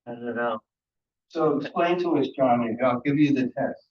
I don't know. So explain to us, Johnny, I'll give you the test.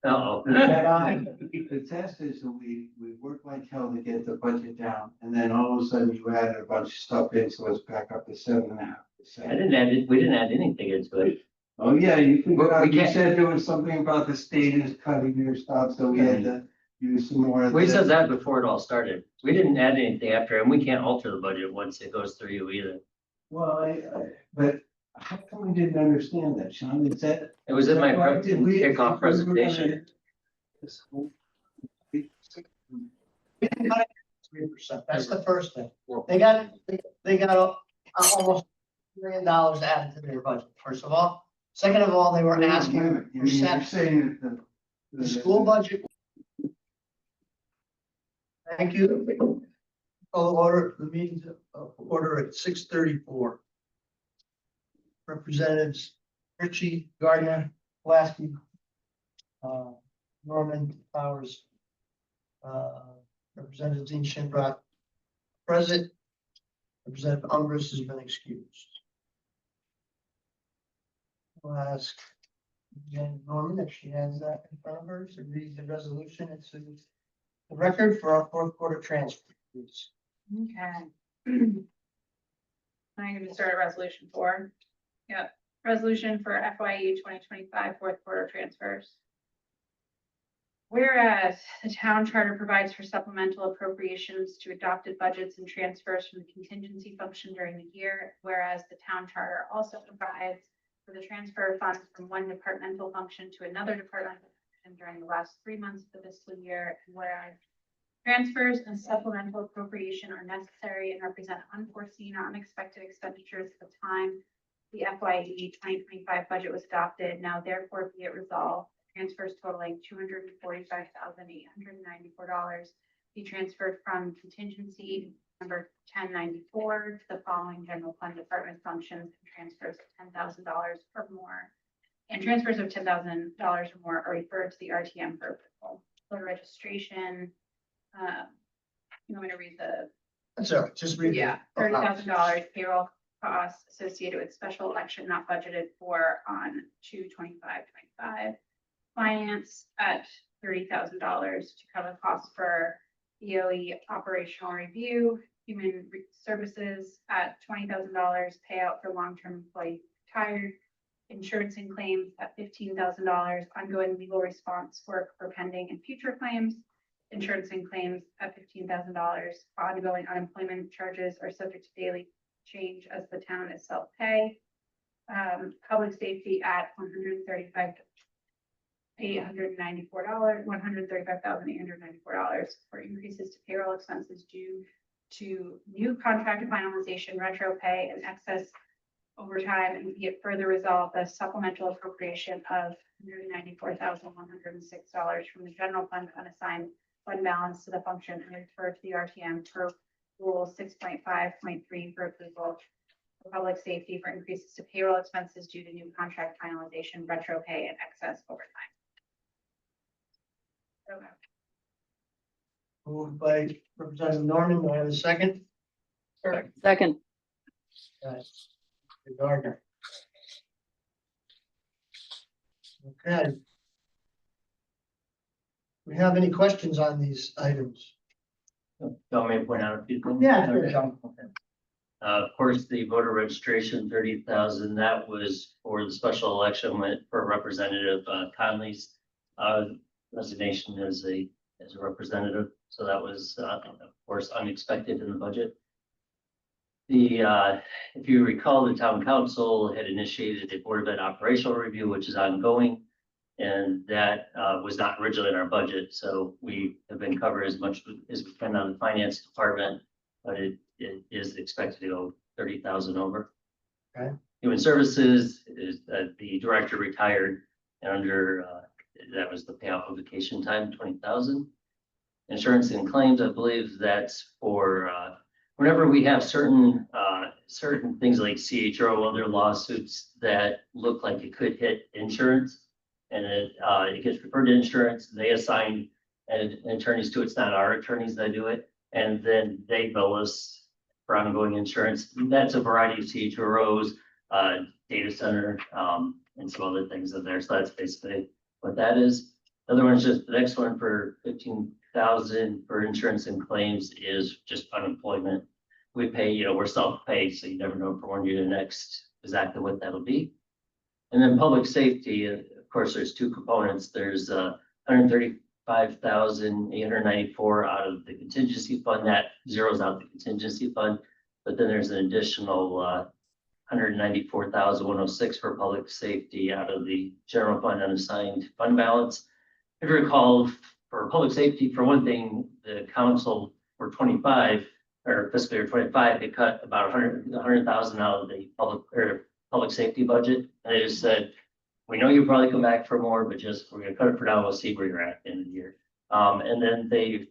Uh-oh. The test is that we work like hell to get the budget down, and then all of a sudden you add a bunch of stuff in, so it's back up to 7.5%. We didn't add anything into it. Oh, yeah, you figured out, you can't- said there was something about the state is cutting your stuff, so we had to use some more. of We this. said that before it all started. We didn't add anything after, and we can't alter the budget once it goes through you either. Well, but how come we didn't understand that, Sean? Is that? It was in my Why did we- kickoff if we were gonna- presentation. 3%. That's the first thing. They got almost $1 million added to their budget, first of all. Second of all, they were asking You for mean, you're saying that the school budget. Thank you. Call order, the meeting's order at 6:34. Representatives Richie, Gardner, Pulaski, Norman, Powers, Representative Dean Shinbrock, present. Representative Umbris has been excused. I'll ask Jen Norman if she has that in front of her to read the resolution into the record for our fourth quarter transfer, please. Okay. I'm going to start at resolution 4. Yep, resolution for FYE 2025 fourth quarter transfers. Whereas the town charter provides for supplemental appropriations to adopted budgets and transfers from the contingency function during the year, whereas the town charter also provides for the transfer of funds from one departmental function to another departmental function during the last 3 months of the fiscal year, and whereas transfers and supplemental appropriation are necessary and represent unforeseen or unexpected expenditures at the time the FYE 2025 budget was adopted. Now therefore be it resolved, transfers totaling $245,894 be transferred from contingency number 1094 to the following general fund department functions, and transfers of $10,000 or more. And transfers of $10,000 or more are referred to the RTM for approval. For registration, you want me to read the? That's all right, just read. Yeah, $30,000 payroll costs associated with special election not budgeted for on 2/25/25. Finance at $30,000 to cover costs for EOE operational review. Human Services at $20,000 payout for long-term employee retired. Insurance and claims at $15,000 ongoing legal response work for pending and future claims. Insurance and claims at $15,000 ongoing unemployment charges are subject to daily change as the town is self-pay. Public safety at $135,894 for increases to payroll expenses due to new contract finalization, retro pay, and excess overtime, and be it further resolved, the supplemental appropriation of $194,106 from the general fund unassigned fund balance to the function and refer to the RTM per rule 6.5.3 for approval. For public safety for increases to payroll expenses due to new contract finalization, retro pay, and excess overtime. Okay. Moved by Representative Norman, do I have a second? Second. Gardner. Okay. We have any questions on these items? Do you want me to point out a few things? Yeah, sure, Okay. John. Of course, the voter registration, 30,000, that was for the special election went for Representative Conley's resignation as a representative. So that was, of course, unexpected in the budget. If you recall, the town council had initiated a board of ed operational review, which is ongoing. And that was not originally in our budget. So we have been covered as much as we can on the finance department, but it is expected to go 30,000 over. Okay. Human Services is the director retired, and under that was the payoff of vacation time, 20,000. Insurance and claims, I believe that's for whenever we have certain things like CHRO, other lawsuits that look like it could hit insurance, and it gets referred to insurance. They assign attorneys to it. It's not our attorneys that do it, and then they bill us for ongoing insurance. That's a variety of CHROs, data center, and some other things in there. So that's basically what that is. The other one's just, the next one for 15,000 for insurance and claims is just unemployment. We pay, we're self-pay, so you never know from one year to the next exactly what that'll be. And then public safety, of course, there's two components. There's 135,894 out of the contingency fund. That zeroes out the contingency fund. But then there's an additional 194,106 for public safety out of the general fund unassigned fund balance. If you recall, for public safety, for one thing, the council for 25 or fiscal year 25, they cut about 100,000 out of the public safety budget. And they just said, we know you'll probably come back for more, but just, we're gonna cut it for now. We'll see where you're at in the end of the year. And then they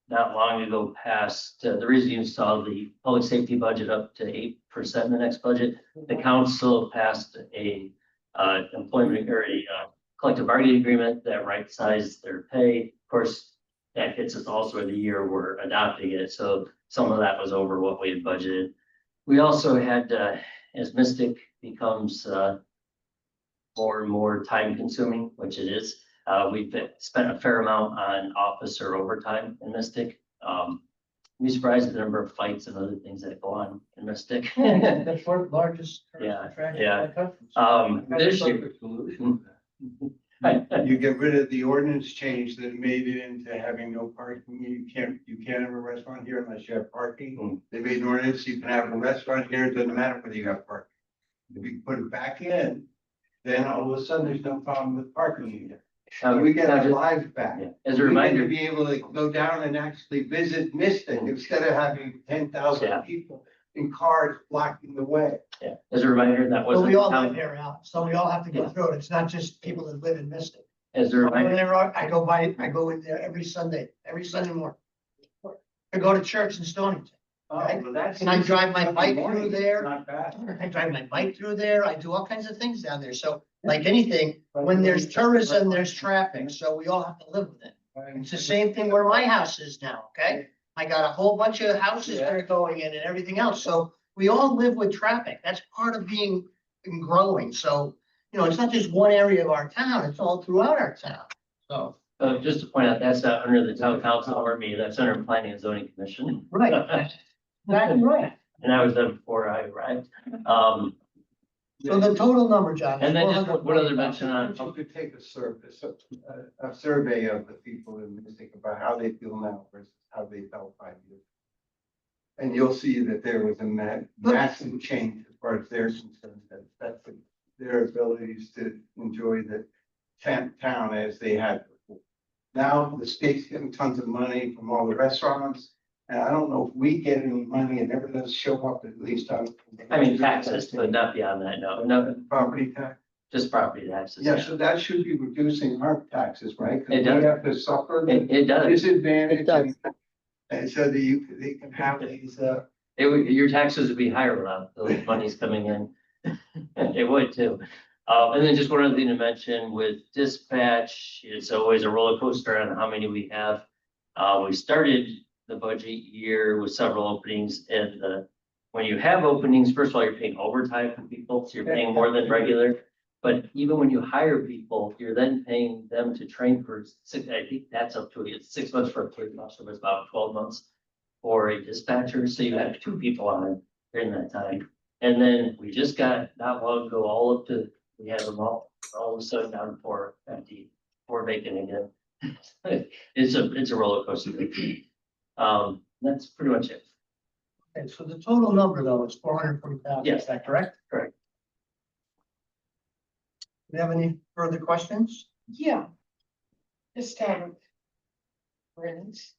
not long ago passed, the reason you saw the public safety budget up to 8% in the next budget, the council passed a employment or a collective bargaining agreement that right-sized their pay. Of course, that hits us also the year we're adopting it. So some of that was over what we had budgeted. We also had, as Mystic becomes more and more time consuming, which it is, we've spent a fair amount on officer overtime in Mystic. We surprised at the number of fights and other things that go on in Mystic. The fourth largest. Yeah, attraction yeah. in the country. This year, Perfect solution. You get rid of the ordinance change that made it into having no parking. You can't have a restaurant here unless you have parking. They made an ordinance, you can have a restaurant here, it doesn't matter whether you have parking. If you put it back in, then all of a sudden there's no problem with parking here. So we get our lives back. yeah, as a We get reminder, to be able to go down and actually visit Mystic instead of having 10,000 Yeah. people in cars blocking the way. yeah, as a reminder, that So wasn't we all town- live here, Al, so we all have to go through it. It's not just people that live in Mystic. as a I go reminder, there, I go in there every Sunday morning. I go to church in Stonington. Okay. Well, that's. And I drive my bike through there. Not bad. I drive my bike through there. I do all kinds of things down there. So like anything, when there's tourism, there's traffic. So we all have to live with it. It's the same thing where my house is now, okay? I got a whole bunch of houses that are going in and everything else. So we all live with traffic. That's part of being and growing. So, it's not just one area of our town, it's all throughout our town. So. just to point out, that's not under the town council or me, that's under planning and zoning commission. Right. Exactly right. And that was done before I arrived. So the total number, John. is And then just one other 420,000. mention on, You could take a survey of the people in Mystic about how they feel now versus how they felt 5 years. And you'll see that there was a massive change as far as their concerned, that's their abilities to enjoy the town as they had before. Now the state's getting tons of money from all the restaurants. And I don't know if we get any money, it never does show up, at least on. taxes, but not beyond that, no, Property tax. just property taxes. Yeah, so that should be reducing our taxes, right? 'Cause It does. we have to suffer the It does, disadvantage. It does. And so that they can have these, your taxes would be higher without those monies coming in. It would too. And then just one other thing to mention with dispatch, it's always a roller coaster on how many we have. We started the budget year with several openings, and when you have openings, first of all, you're paying overtime for people, so you're paying more than regular. But even when you hire people, you're then paying them to train for I think that's up to, it's 6 months for a police officer, but it's about 12 months for a dispatcher, so you have 2 people on it during that time. And then we just got, not long ago, all up to, we have them all of a sudden down to 4 empty, 4 vacant again. It's a roller coaster. That's pretty much it. Okay, so the total number though is 440,000. Yes. Is that correct? Correct. Do you have any further questions? Yeah. Just out of friends,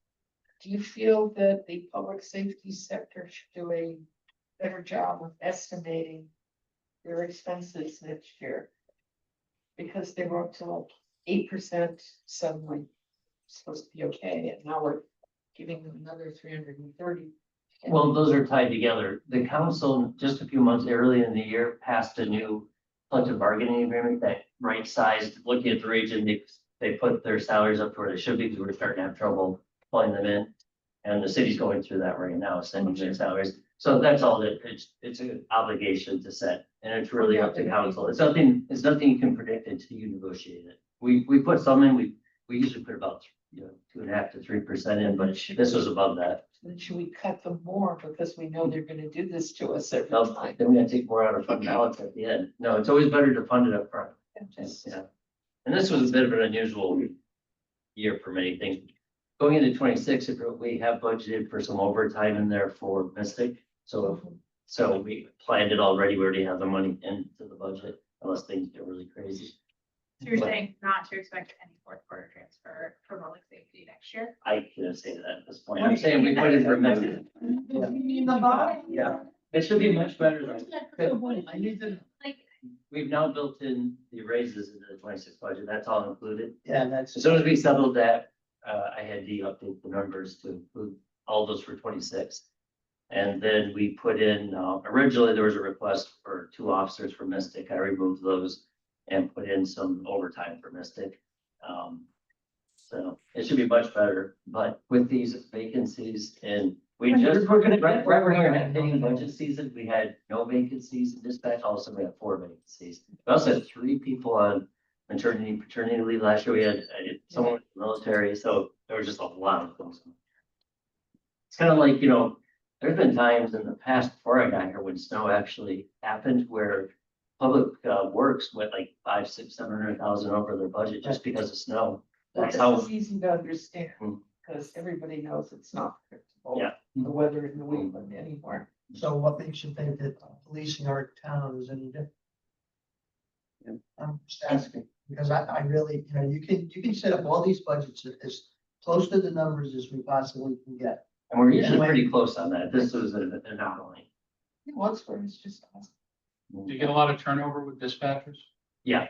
do you feel that the public safety sector should do a better job of estimating their expenses next year? Because they were up to like 8% suddenly supposed to be okay, and now we're giving them another 330. Well, those are tied together. The council, just a few months early in the year, passed a new collective bargaining agreement that right-sized, looking at the region, they put their salaries up to where they should be, because we're starting to have trouble pulling them in. And the city's going through that right now, sending their salaries. So that's all that, it's an obligation to set, and it's really up to council. It's nothing you can predict until you negotiate it. We put some in, we usually put about, 2.5% to 3% in, but this was above that. Then should we cut them more because we know they're gonna do this to us every No, time? then we gotta take more out of fund balance at the end. No, it's always better to fund it up front. Just- Yeah. And this was a bit of an unusual year for many things. Going into 26, we have budgeted for some overtime in there for Mystic. So we planned it already. We already have the money into the budget unless things get really crazy. So you're saying not to expect any fourth quarter transfer for public safety next year? I can't say that at this point. I'm saying we put in for Mystic. Yeah, it should be much better though. I need to, Like, We've now built in the raises into the 26 budget. That's all included. yeah, that's. As soon as we settled that, I had to update the numbers to include all those for 26. And then we put in, originally there was a request for 2 officers for Mystic. I removed those and put in some overtime for Mystic. So it should be much better, but with these vacancies and we're gonna have budget season, we had no vacancies in dispatch. Also, we had 4 vacancies. We also had 3 people on maternity, paternity leave last year. We had someone in the military, so there was just a lot of things. It's kind of like, there's been times in the past before I got here when snow actually happened where public works went like 5, 6, 700,000 over their budget just because of snow. That's This how, is easy to understand, Hmm. because everybody knows it's not predictable. Yeah. The weather in New England anymore. So what makes you think that policing our town is any different? Yeah. I'm just asking, because I really, you can set up all these budgets as close to the numbers as we possibly can get. and we're usually pretty close on that. This was an anomaly. Once where it's just awesome. Do you get a lot of turnover with dispatchers? Yeah,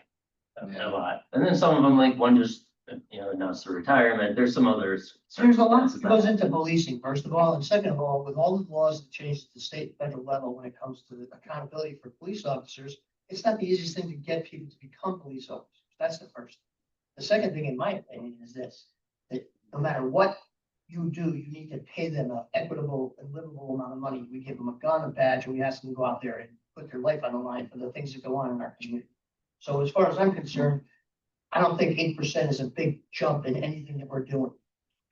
a lot. And then some of them, like one just, announced their retirement. There's some others. There's a lot that goes into policing, first of all, and second of all, with all the laws that change at the state and federal level when it comes to the accountability for police officers, it's not the easiest thing to get people to become police officers. That's the first. The second thing, in my opinion, is this, that no matter what you do, you need to pay them an equitable and livable amount of money. We give them a gun, a badge, and we ask them to go out there and put their life on the line for the things that go on in our community. So as far as I'm concerned, I don't think 8% is a big jump in anything that we're doing.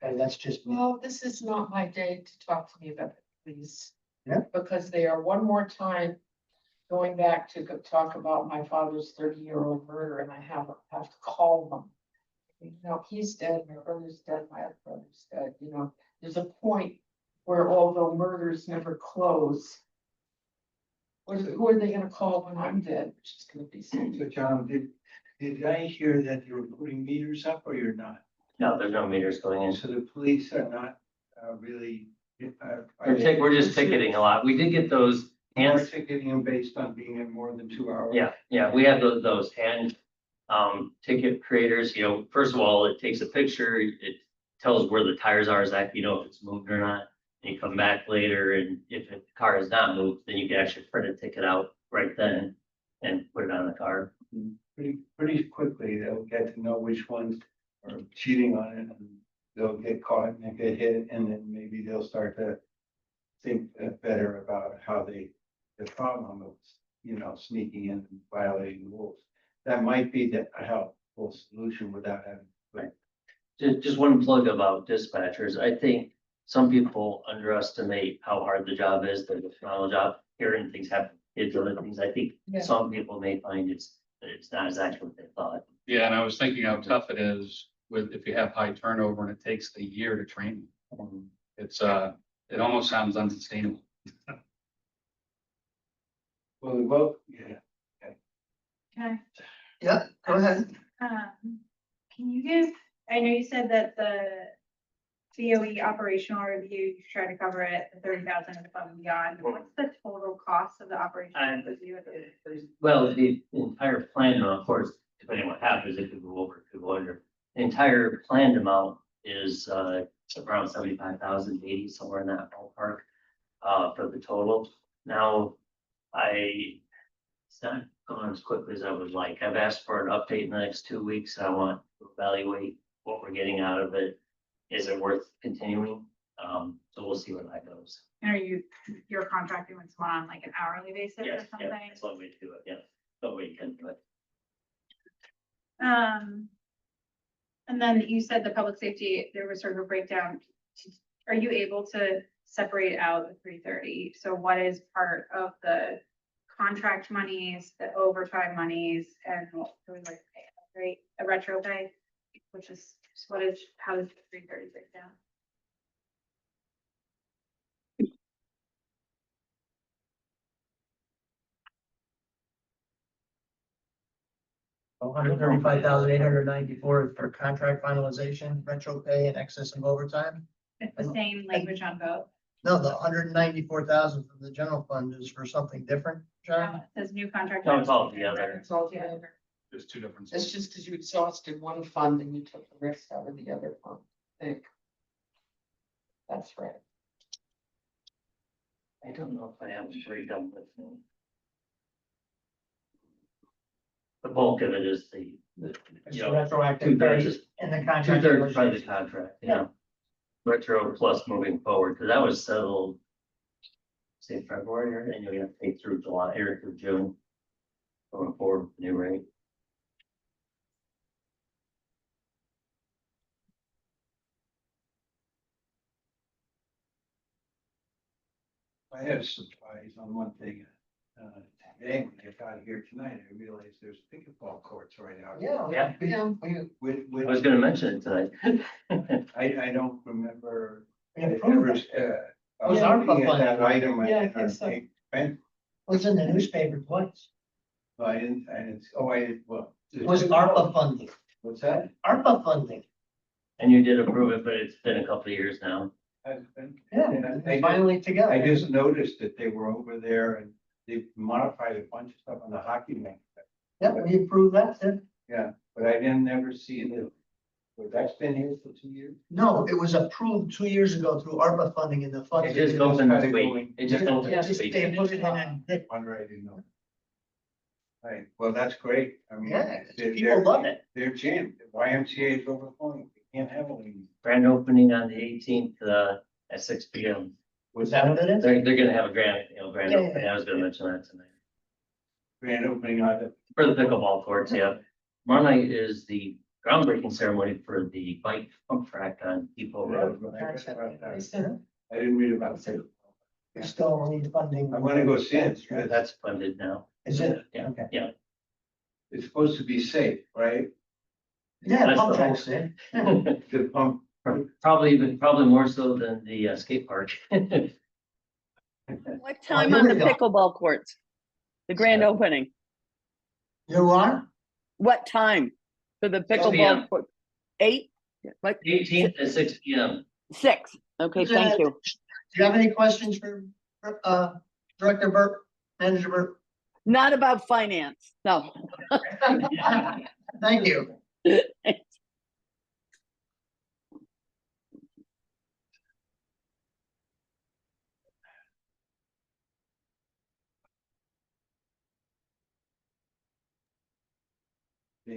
And that's just me. Well, this is not my day to talk to me about it, please. Yeah. Because they are one more time going back to talk about my father's 30-year-old murder, and I have to call them. He's dead, my brother's dead, my other brother's dead, there's a point where although murders never close, who are they gonna call when I'm dead, which is gonna be soon. So John, did I hear that you're putting meters up or you're not? No, there's no meters going in. So the police are not really. We're just ticketing a lot. We did get those We're hands. ticketing them based on being in more than 2 hours. Yeah, we have those hand ticket creators, first of all, it takes a picture, it tells where the tires are, if it's moved or not. And you come back later and if the car is not moved, then you can actually print a ticket out right then and put it on the car. Pretty quickly, they'll get to know which ones are cheating on it and they'll get caught and get hit, and then maybe they'll start to think better about how the problem of, sneaking in and violating the rules. That might be a helpful solution without having. Just one plug about dispatchers. I think some people underestimate how hard the job is, the phenomenal job, hearing things happen, kids, other things. I think Yeah. some people may find it's not exactly what they thought. Yeah, and I was thinking how tough it is if you have high turnover and it takes a year to train. It's it almost sounds unsustainable. Well, yeah. Okay. Yeah, go ahead. Can you give, I know you said that the COE operational review, you try to cover it, the 30,000 above and beyond. What's the total cost of the operational review? Well, the entire plan, of course, depending on what happens, it could go over, it could go under. The entire planned amount is around 75,000, 80, somewhere in that ballpark for the total. Now, it's not going as quickly as I would like. I've asked for an update in the next 2 weeks. I want to evaluate what we're getting out of it. Is it worth continuing? So we'll see where that goes. And you're contracting with someone on like an hourly basis or Yes, yeah, something? that's one way to do it, yeah. No way you can do it. And then you said the public safety, there was sort of a breakdown. Are you able to separate out the 330? So what is part of the contract monies, the overtime monies, and what do we like pay, right? A retro pay, which is, how does the 330 break down? $135,894 for contract finalization, retro pay, and excess and overtime. It's the same language on both. No, the 194,000 from the general fund is for something different, John. It says new contract. No, it's all together. It's all together. There's two different. It's just because you exhausted one fund and you took the rest out of the other fund. I think. That's right. I don't know if I have a breakdown with me. The bulk of it is the, you know, retroactive two-thirds is, and the two-thirds is probably the contract, yeah. Retro plus moving forward, because that was settled, say February, and you're gonna pay through July or through June. Going forward, with the new rate. I had a surprise on one thing. Today, when I got here tonight, I realized there's pickleball courts right out. Yeah. Yeah. With, I was gonna mention it tonight. I don't remember. We approved that. I was Yeah. looking at that item. Yeah, I think so. It was in the newspaper twice. I didn't, oh, I did, well. It was ARPA funding, What's that? ARPA funding. And you did approve it, but it's been a couple of years now. Finally together. I just noticed that they were over there and they modified a bunch of stuff on the hockey rink. Yeah, we approved that, too. Yeah, but I didn't never see the, but that's been here for 2 years. No, it was approved 2 years ago through ARPA funding and the funds. It just opened this week. It just opened Yeah, this just week. they put it in and they- Wonder I didn't know. Right, well, that's great. I mean. yeah, they're- people love it. They're jammed. The YMCA is overflowing. They can't have any. Grand opening on the 18th, at 6 p.m. Was that what it is? They're gonna have a grand Yeah, opening. I was gonna mention that tonight. Grand opening on it. For the pickleball courts, yeah. Tomorrow night is the groundbreaking ceremony for the bike pump track on Depot Road. I didn't read about it. We still need funding. I'm gonna go see it. That's funded now. Is it? Yeah, Okay. yeah. It's supposed to be safe, right? Yeah, That's pump the whole track's there. The pump. Probably more so than the skate park. What time here on we the go. pickleball courts? The grand opening? You are? What time for the 6 pickleball p.m. court? 8? What? 18th at 6 p.m. 6? Okay, thank you. Do you have any questions for, Director Burke, Manager Burke? Not about finance, no. Thank you. They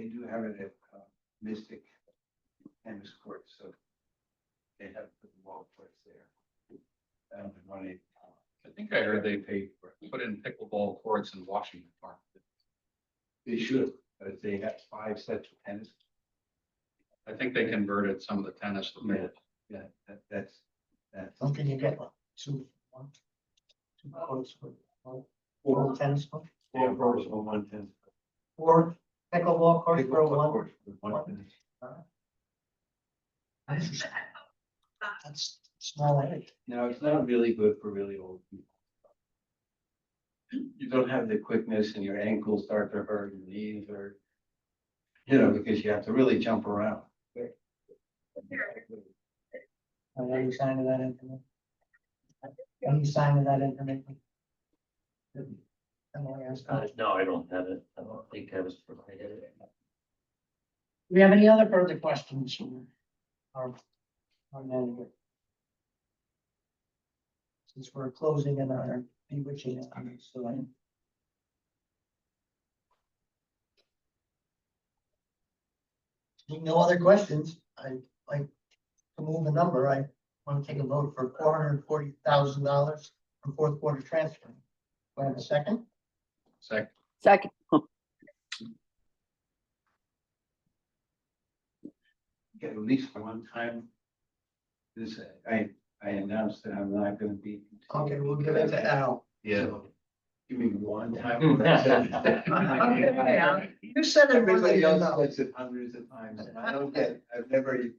do have it at Mystic tennis courts, so they have the ball courts there. Money. I think I heard they put in pickleball courts in Washington Park. They should, but they have 5 sets of tennis. I think they converted some of the tennis. to Yeah, yeah, that's. How can you get one? Two courts for four tennis courts? 4 courts for 1 tennis. Four pickleball courts for Pickleball one? courts for 1 tennis. That's small area. No, it's not really good for really old people. You don't have the quickness and your ankles start to hurt, your knees hurt. You know, because you have to really jump around. Any sign of that information? Any sign of that information? No, I don't have it. I don't think I was provided it. Do we have any other further questions from our manager? Since we're closing in on our bewitching hours, so I. No other questions. I like to move the number. I Want to take a vote for $440,000 for fourth quarter transfer? Do I have a second? Second. Second. Get at least one time. This, I announced that I'm not gonna be. Okay, we'll give it to Al. Yeah. Give me one time. when I said that. Okay, Al. You said it more than Everybody you else know. says it hundreds of times, and I don't get, I've never even.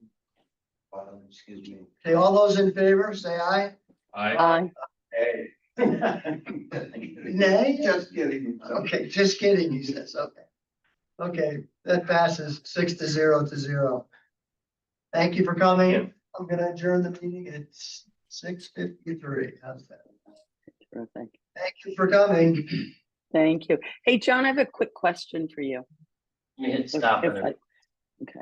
Excuse me. Okay, all those in favor, say aye. Aye. Hey. Nay? Just kidding. Okay, just kidding, he says, okay. Okay, that passes 6-0. Thank you for coming. I'm gonna adjourn the meeting at 6:53. How's that? Terrific. Thank you for coming. Thank you. Hey, John, I have a quick question for you. Let me hit If- stop if on I- it. Okay.